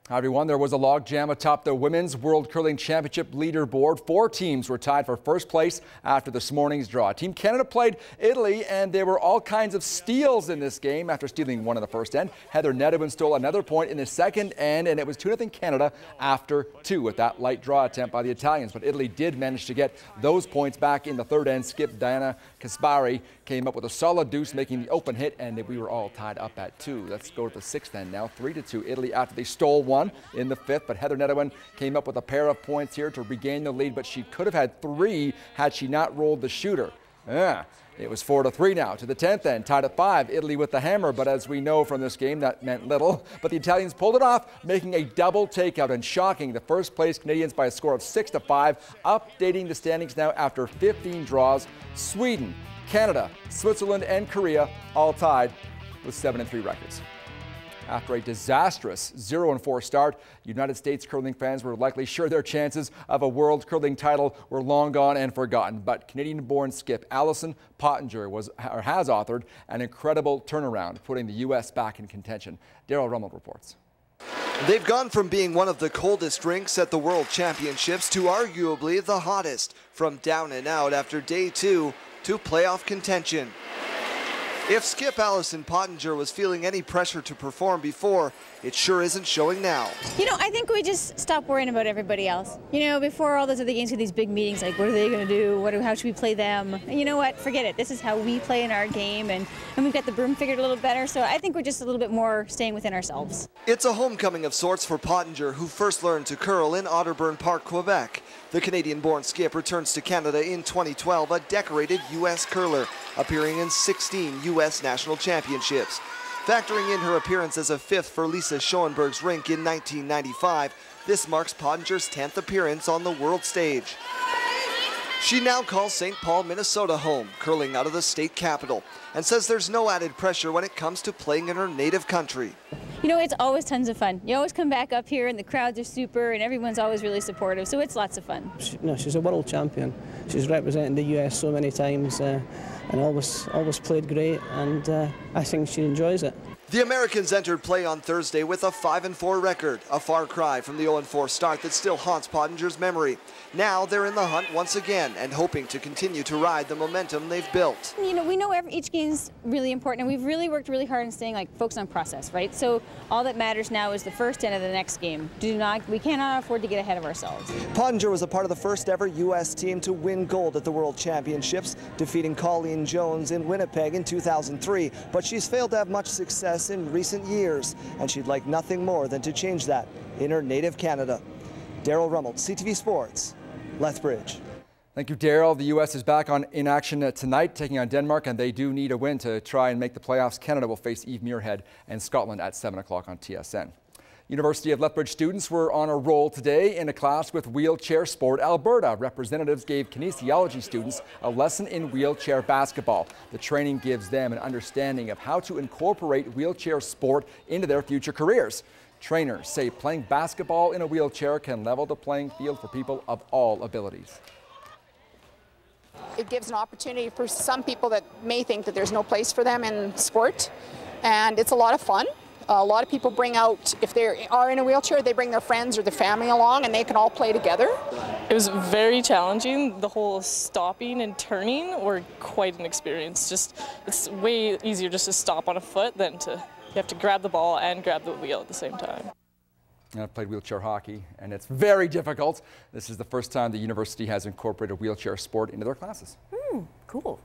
Hi everyone, there was a logjam atop the Women's World Curling Championship leaderboard. 4 teams were tied for first place after this morning's draw. Team Canada played Italy, and there were all kinds of steals in this game. After stealing one in the first end, Heather Nedovan stole another point in the second end, and it was 2-0 Canada after 2 with that light draw attempt by the Italians. But Italy did manage to get those points back in the third end. Skip Diana Kaspari came up with a solid deuce, making the open hit, and we were all tied up at 2. Let's go to the sixth end now. 3-2 Italy after they stole one in the fifth, but Heather Nedovan came up with a pair of points here to regain the lead, but she could have had 3 had she not rolled the shooter. It was 4-3 now to the 10th end, tied at 5. Italy with the hammer, but as we know from this game, that meant little. But the Italians pulled it off, making a double takeout and shocking the first place Canadians by a score of 6-5, updating the standings now after 15 draws. Sweden, Canada, Switzerland, and Korea all tied with 7-3 records. After a disastrous 0-4 start, United States curling fans were likely sure their chances of a world curling title were long gone and forgotten. But Canadian-born skip Alison Pottinger has authored an incredible turnaround, putting the U.S. back in contention. Daryl Rummel reports. They've gone from being one of the coldest rinks at the World Championships to arguably the hottest, from down and out after day 2 to playoff contention. If skip Alison Pottinger was feeling any pressure to perform before, it sure isn't showing now. I think we just stop worrying about everybody else. Before all those other games with these big meetings, like what are they going to do? How should we play them? And you know what? Forget it. This is how we play in our game, and we've got the broom figured a little better. So I think we're just a little bit more staying within ourselves. It's a homecoming of sorts for Pottinger, who first learned to curl in Otterburn Park, Quebec. The Canadian-born skip returns to Canada in 2012, a decorated U.S. curler, appearing in 16 U.S. national championships. Factoring in her appearance as a 5th for Lisa Schoenberg's rink in 1995, this marks Pottinger's 10th appearance on the world stage. She now calls St. Paul, Minnesota home, curling out of the state capital, and says there's no added pressure when it comes to playing in her native country. It's always tons of fun. You always come back up here and the crowds are super and everyone's always really supportive, so it's lots of fun. She's a world champion. She's represented the US so many times and always played great, and I think she enjoys it. The Americans entered play on Thursday with a 5-4 record, a far cry from the 0-4 start that still haunts Pottinger's memory. Now they're in the hunt once again and hoping to continue to ride the momentum they've built. We know each game's really important, and we've really worked really hard on staying focused on process, right? So all that matters now is the first end of the next game. We cannot afford to get ahead of ourselves. Pottinger was a part of the first ever U.S. team to win gold at the World Championships, defeating Colleen Jones in Winnipeg in 2003, but she's failed to have much success in recent years, and she'd like nothing more than to change that in her native Canada. Daryl Rummel, CTV Sports, Lethbridge. Thank you, Daryl. The U.S. is back in action tonight, taking on Denmark, and they do need a win to try and make the playoffs. Canada will face Eve Muirhead and Scotland at 7 o'clock on TSN. University of Lethbridge students were on a roll today in a class with Wheelchair Sport Alberta. Representatives gave kinesiology students a lesson in wheelchair basketball. The training gives them an understanding of how to incorporate wheelchair sport into their future careers. Trainers say playing basketball in a wheelchair can level the playing field for people of all abilities. It gives an opportunity for some people that may think that there's no place for them in sport, and it's a lot of fun. A lot of people bring out, if they are in a wheelchair, they bring their friends or their family along, and they can all play together. It was very challenging. The whole stopping and turning were quite an experience. It's way easier just to stop on a foot than you have to grab the ball and grab the wheel at the same time. I've played wheelchair hockey, and it's very difficult. This is the first time the university has incorporated wheelchair sport into their classes. Cool.